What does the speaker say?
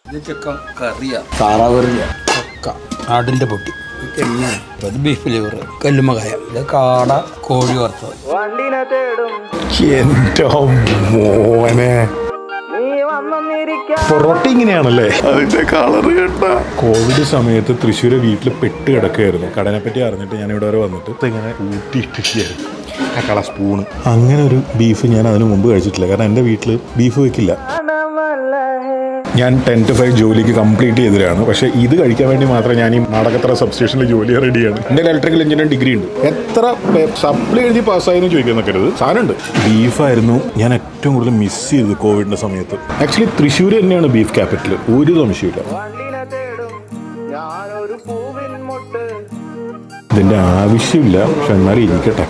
ഇത് ചിക്കൻ കറിയാ, താറാവ് കറിയാ, ചക്ക, ആടിൻ്റെ പൊട്ടി, അത് ബീഫ് ലിവർ, കല്ലുമകായ, ഇത് കാട, കോഴി വറുത്തത്. എന്റെ മോനെ പൊറോട്ട ഇങ്ങനെയാണല്ലേ? അതിന്റെ കളർ കേട്ട. കോവിഡ് സമയത്ത് തൃശ്ശൂര് വീട്ടിൽ പെട്ട് കിടക്കുകയായിരുന്നു. കടനെ പറ്റി അറിഞ്ഞിട്ട് ഞാൻ ഇവിടെ വരെ വന്നിട്ട് ഇങ്ങനെ ഊട്ടിയിട്ടിരിക്കുകയായിരുന്നു ആ കള സ്പൂണ്. അങ്ങനെ ഒരു ബീഫ് ഞാൻ അതിന് മുമ്പ് കഴിച്ചിട്ടില്ല. കാരണം എൻ്റെ വീട്ടിൽ ബീഫ് വെക്കില്ല. ഞാൻ 10 to 5 ജോലിക്ക് കംപ്ലീറ്റ് ചെയ്തതാണ്. പക്ഷേ ഇത് കഴിക്കാൻ വേണ്ടി മാത്രം ഞാൻ ഈ നാടകത്ര സബ്സ്റ്റേഷനിൽ ജോലി റെഡിയാണ്. എൻ്റെ ഇലക്ട്രിക്കൽ എഞ്ചിനീയറിംഗ് ഡിഗ്രി ഉണ്ട്. എത്ര സപ്ലൈ എഴുതി പാസ്സായെന്ന് ചോദിക്കാൻ നിൽക്കരുത്. സാധനമുണ്ട്. ബീഫായിരുന്നു ഞാൻ ഏറ്റവും കൂടുതൽ മിസ് ചെയ്തത് കോവിഡിൻ്റെ സമയത്ത്. ആക്ച്വലി തൃശ്ശൂർ തന്നെയാണ് ബീഫ് ക്യാപിറ്റൽ, ഒരു സംശയമില്ല. ഇതിൻ്റെ ആവശ്യമില്ല, പക്ഷെ എന്നാലും ഇരിക്കട്ടെ.